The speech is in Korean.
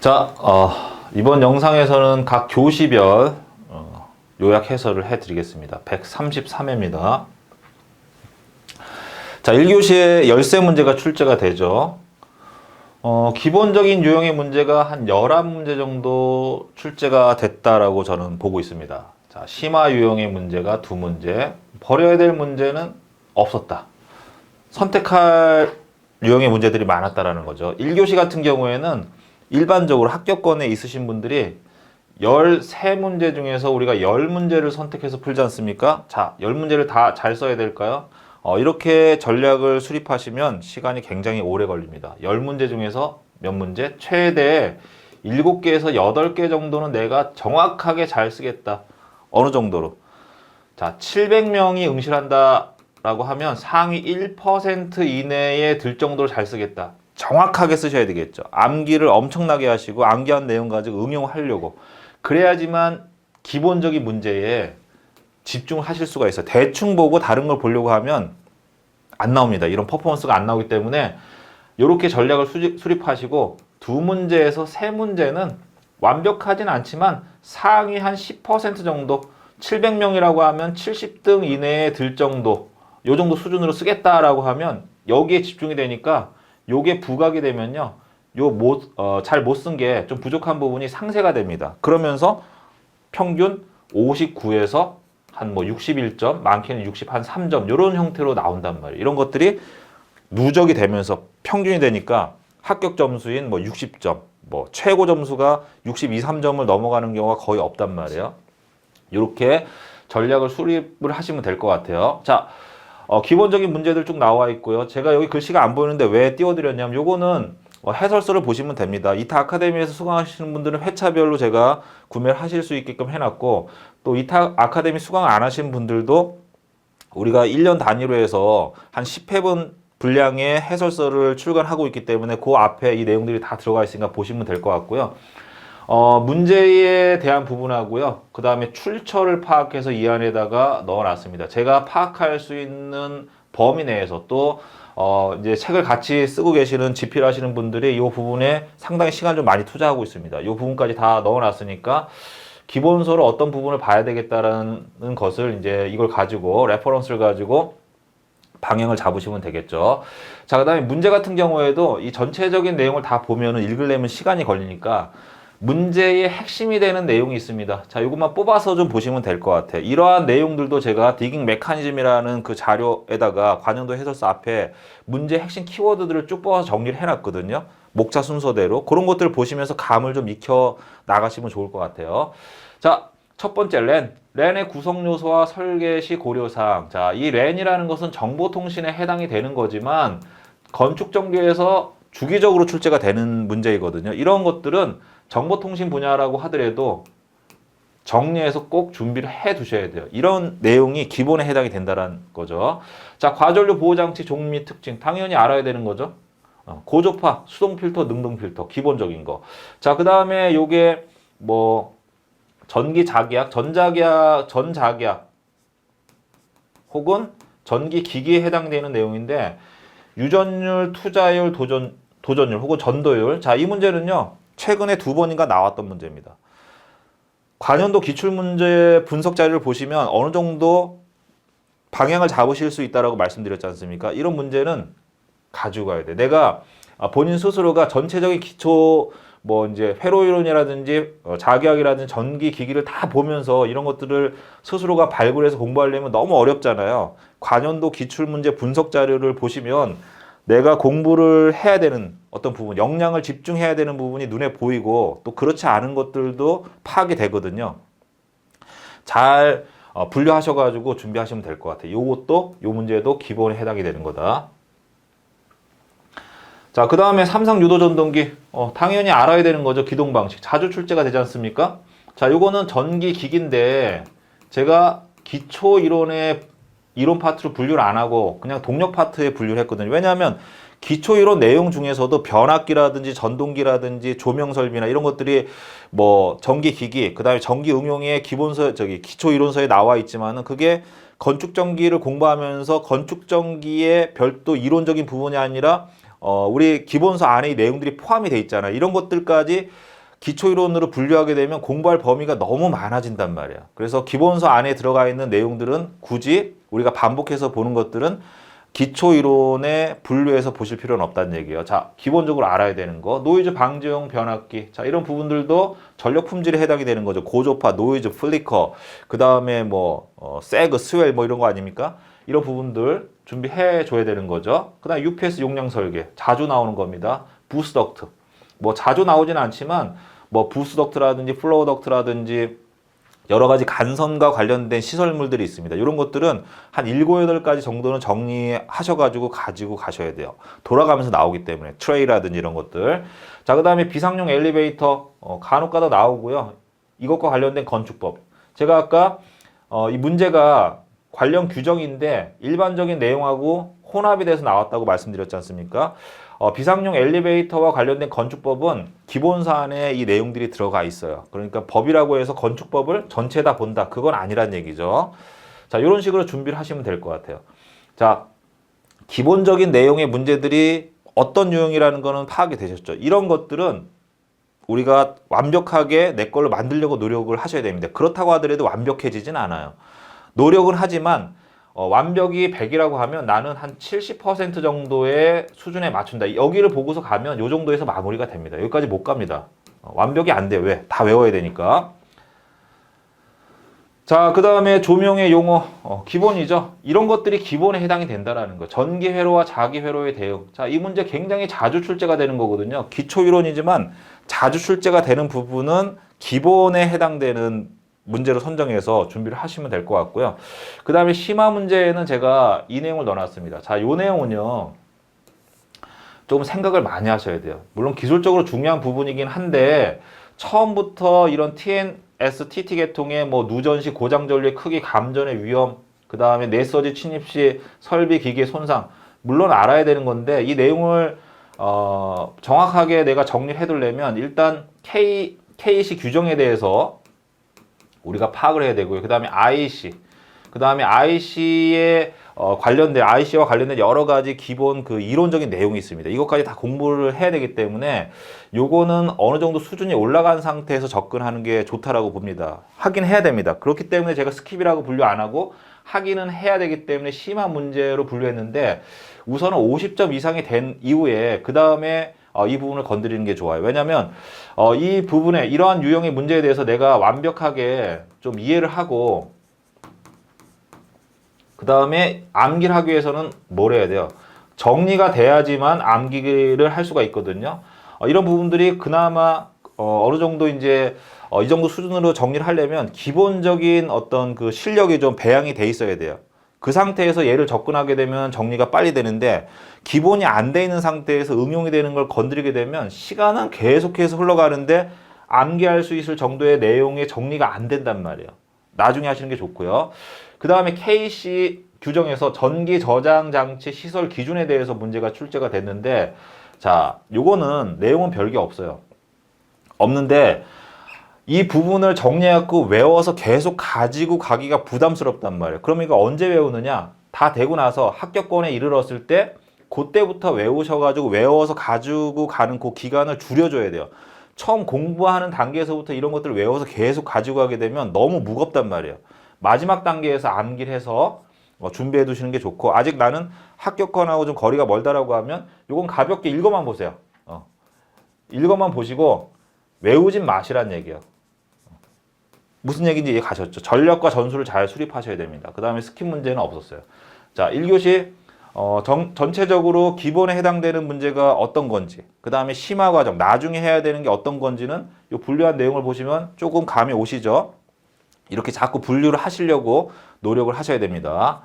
자, 이번 영상에서는 각 교시별 요약 해설을 해드리겠습니다. 133회입니다. 자, 1교시에 열세 문제가 출제가 되죠. 기본적인 유형의 문제가 한 11문제 정도 출제가 됐다라고 저는 보고 있습니다. 자, 심화 유형의 문제가 2문제, 버려야 될 문제는 없었다. 선택할 유형의 문제들이 많았다라는 거죠. 1교시 같은 경우에는 일반적으로 합격권에 있으신 분들이 13문제 중에서 우리가 10문제를 선택해서 풀지 않습니까? 자, 10문제를 다 잘 써야 될까요? 이렇게 전략을 수립하시면 시간이 굉장히 오래 걸립니다. 10문제 중에서 몇 문제? 최대 7개에서 8개 정도는 내가 정확하게 잘 쓰겠다. 어느 정도로? 자, 700명이 응시한다 라고 하면 상위 1% 이내에 들 정도로 잘 쓰겠다. 정확하게 쓰셔야 되겠죠. 암기를 엄청나게 하시고 암기한 내용 가지고 응용하려고. 그래야지만 기본적인 문제에 집중하실 수가 있어요. 대충 보고 다른 걸 보려고 하면 안 나옵니다. 이런 퍼포먼스가 안 나오기 때문에 이렇게 전략을 수립하시고 2문제에서 3문제는 완벽하진 않지만 상위 한 10% 정도, 700명이라고 하면 70등 이내에 들 정도, 요 정도 수준으로 쓰겠다라고 하면 여기에 집중이 되니까 요게 부각이 되면요, 잘 못 쓴 게 좀 부족한 부분이 상쇄가 됩니다. 그러면서 평균 59에서 한 61점, 많게는 60, 한 3점, 이런 형태로 나온단 말이에요. 이런 것들이 누적이 되면서 평균이 되니까 합격 점수인 60점, 최고 점수가 62, 3점을 넘어가는 경우가 거의 없단 말이에요. 이렇게 전략을 수립을 하시면 될 것 같아요. 자, 기본적인 문제들 쭉 나와 있고요. 제가 여기 글씨가 안 보이는데 왜 띄워드렸냐면 요거는 해설서를 보시면 됩니다. 이타 아카데미에서 수강하시는 분들은 회차별로 제가 구매를 하실 수 있게끔 해놨고, 또 이타 아카데미 수강 안 하신 분들도 우리가 1년 단위로 해서 한 10회분 분량의 해설서를 출간하고 있기 때문에 그 앞에 이 내용들이 다 들어가 있으니까 보시면 될 것 같고요. 문제에 대한 부분하고요. 그 다음에 출처를 파악해서 이 안에다가 넣어놨습니다. 제가 파악할 수 있는 범위 내에서 또 이제 책을 같이 쓰고 계시는 집필하시는 분들이 이 부분에 상당히 시간을 좀 많이 투자하고 있습니다. 이 부분까지 다 넣어놨으니까 기본서로 어떤 부분을 봐야 되겠다라는 것을 이제 이걸 가지고 레퍼런스를 가지고 방향을 잡으시면 되겠죠. 자, 그 다음에 문제 같은 경우에도 이 전체적인 내용을 다 보면은 읽으려면 시간이 걸리니까 문제의 핵심이 되는 내용이 있습니다. 자, 이것만 뽑아서 좀 보시면 될 것 같아요. 이러한 내용들도 제가 디깅 메커니즘이라는 그 자료에다가 관용도 해설서 앞에 문제 핵심 키워드들을 쭉 뽑아서 정리를 해놨거든요. 목차 순서대로. 그런 것들을 보시면서 감을 좀 익혀 나가시면 좋을 것 같아요. 자, 첫 번째 랜의 구성 요소와 설계 시 고려사항. 자, 이 랜이라는 것은 정보통신에 해당이 되는 거지만 건축 전교에서 주기적으로 출제가 되는 문제이거든요. 이런 것들은 정보통신 분야라고 하더라도 정리해서 꼭 준비를 해 두셔야 돼요. 이런 내용이 기본에 해당이 된다는 거죠. 자, 과전류 보호장치 종류 및 특징. 당연히 알아야 되는 거죠. 고조파, 수동 필터, 능동 필터, 기본적인 거. 자, 그 다음에 요게 전기 자기약, 전자기약 혹은 전기 기기에 해당되는 내용인데 유전율, 투자율, 도전율 혹은 전도율. 자, 이 문제는요, 최근에 2번인가 나왔던 문제입니다. 관연도 기출문제 분석 자료를 보시면 어느 정도 방향을 잡으실 수 있다고 말씀드렸지 않습니까? 이런 문제는 가지고 가야 돼. 내가 본인 스스로가 전체적인 기초 이제 회로이론이라든지 자기학이라든지 전기 기기를 다 보면서 이런 것들을 스스로가 발굴해서 공부하려면 너무 어렵잖아요. 관연도 기출문제 분석 자료를 보시면 내가 공부를 해야 되는 어떤 부분, 역량을 집중해야 되는 부분이 눈에 보이고 또 그렇지 않은 것들도 파악이 되거든요. 잘 분류하셔가지고 준비하시면 될 것 같아요. 요것도, 요 문제도 기본에 해당이 되는 거다. 자, 그 다음에 삼상 유도 전동기. 당연히 알아야 되는 거죠. 기동 방식. 자주 출제가 되지 않습니까? 자, 요거는 전기 기기인데 제가 기초 이론의 이론 파트로 분류를 안 하고 그냥 동력 파트에 분류를 했거든요. 왜냐하면 기초 이론 내용 중에서도 변압기라든지 전동기라든지 조명 설비나 이런 것들이 전기 기기, 그다음에 전기 응용의 기초 이론서에 나와 있지만은 그게 건축 전기를 공부하면서 건축 전기의 별도 이론적인 부분이 아니라 우리 기본서 안에 이 내용들이 포함이 돼 있잖아요. 이런 것들까지 기초 이론으로 분류하게 되면 공부할 범위가 너무 많아진단 말이야. 그래서 기본서 안에 들어가 있는 내용들은 굳이 우리가 반복해서 보는 것들은 기초 이론에 분류해서 보실 필요는 없다는 얘기예요. 자, 기본적으로 알아야 되는 거. 노이즈 방지용 변압기. 자, 이런 부분들도 전력 품질에 해당이 되는 거죠. 고조파, 노이즈, 플리커, 그 다음에 뭐, 세그, 스웰 뭐 이런 거 아닙니까? 이런 부분들 준비해 줘야 되는 거죠. 그 다음 UPS 용량 설계. 자주 나오는 겁니다. 부스 덕트. 뭐 자주 나오지는 않지만 뭐 부스 덕트라든지 플로우 덕트라든지 여러 가지 간선과 관련된 시설물들이 있습니다. 이런 것들은 한 7, 8가지 정도는 정리하셔가지고 가지고 가셔야 돼요. 돌아가면서 나오기 때문에 트레이라든지 이런 것들. 자, 그 다음에 비상용 엘리베이터 간혹가다 나오고요. 이것과 관련된 건축법. 제가 아까 이 문제가 관련 규정인데 일반적인 내용하고 혼합이 돼서 나왔다고 말씀드렸지 않습니까? 비상용 엘리베이터와 관련된 건축법은 기본사안에 이 내용들이 들어가 있어요. 그러니까 법이라고 해서 건축법을 전체 다 본다. 그건 아니란 얘기죠. 자, 이런 식으로 준비를 하시면 될 것 같아요. 자, 기본적인 내용의 문제들이 어떤 유형이라는 거는 파악이 되셨죠. 이런 것들은 우리가 완벽하게 내 걸로 만들려고 노력을 하셔야 됩니다. 그렇다고 하더라도 완벽해지진 않아요. 노력은 하지만 완벽이 100이라고 하면 나는 한 70% 정도의 수준에 맞춘다. 여기를 보고서 가면 이 정도에서 마무리가 됩니다. 여기까지 못 갑니다. 완벽이 안 돼요. 왜? 다 외워야 되니까. 자, 그 다음에 조명의 용어, 기본이죠. 이런 것들이 기본에 해당이 된다라는 거. 전기 회로와 자기 회로의 대응. 자, 이 문제 굉장히 자주 출제가 되는 거거든요. 기초 이론이지만 자주 출제가 되는 부분은 기본에 해당되는 문제로 선정해서 준비를 하시면 될 것 같고요. 그 다음에 심화 문제에는 제가 이 내용을 넣어놨습니다. 자, 이 내용은요. 조금 생각을 많이 하셔야 돼요. 물론 기술적으로 중요한 부분이긴 한데 처음부터 이런 TNS, TT 계통의 뭐 누전시, 고장 전류의 크기, 감전의 위험, 그 다음에 내서지 침입 시 설비 기계 손상 물론 알아야 되는 건데 이 내용을 정확하게 내가 정리를 해두려면 일단 KC 규정에 대해서 우리가 파악을 해야 되고요. 그 다음에 IC, 그 다음에 IC에 관련된 IC와 관련된 여러 가지 기본 그 이론적인 내용이 있습니다. 이것까지 다 공부를 해야 되기 때문에 요거는 어느 정도 수준이 올라간 상태에서 접근하는 게 좋다라고 봅니다. 하긴 해야 됩니다. 그렇기 때문에 제가 스킵이라고 분류 안 하고 하기는 해야 되기 때문에 심한 문제로 분류했는데 우선은 50점 이상이 된 이후에 그 다음에 이 부분을 건드리는 게 좋아요. 왜냐하면 이 부분에 이러한 유형의 문제에 대해서 내가 완벽하게 좀 이해를 하고 그 다음에 암기를 하기 위해서는 뭘 해야 돼요? 정리가 돼야지만 암기를 할 수가 있거든요. 이런 부분들이 그나마 어느 정도 이제 이 정도 수준으로 정리를 하려면 기본적인 어떤 그 실력이 좀 배양이 돼 있어야 돼요. 그 상태에서 얘를 접근하게 되면 정리가 빨리 되는데 기본이 안 돼 있는 상태에서 응용이 되는 걸 건드리게 되면 시간은 계속해서 흘러가는데 암기할 수 있을 정도의 내용의 정리가 안 된단 말이에요. 나중에 하시는 게 좋고요. 그 다음에 KC 규정에서 전기 저장 장치 시설 기준에 대해서 문제가 출제가 됐는데 자, 요거는 내용은 별게 없어요. 없는데 이 부분을 정리해갖고 외워서 계속 가지고 가기가 부담스럽단 말이에요. 그러니까 언제 외우느냐? 다 되고 나서 합격권에 이르렀을 때 그때부터 외우셔가지고 외워서 가지고 가는 그 기간을 줄여줘야 돼요. 처음 공부하는 단계에서부터 이런 것들을 외워서 계속 가지고 가게 되면 너무 무겁단 말이에요. 마지막 단계에서 암기를 해서 준비해 두시는 게 좋고 아직 나는 합격권하고 좀 거리가 멀다라고 하면 이건 가볍게 읽어만 보세요. 읽어만 보시고 외우진 마시란 얘기예요. 무슨 얘기인지 이해 가셨죠? 전력과 전수를 잘 수립하셔야 됩니다. 그 다음에 스킵 문제는 없었어요. 자, 1교시 전체적으로 기본에 해당되는 문제가 어떤 건지 그 다음에 심화 과정, 나중에 해야 되는 게 어떤 건지는 이 분류한 내용을 보시면 조금 감이 오시죠? 이렇게 자꾸 분류를 하시려고 노력을 하셔야 됩니다.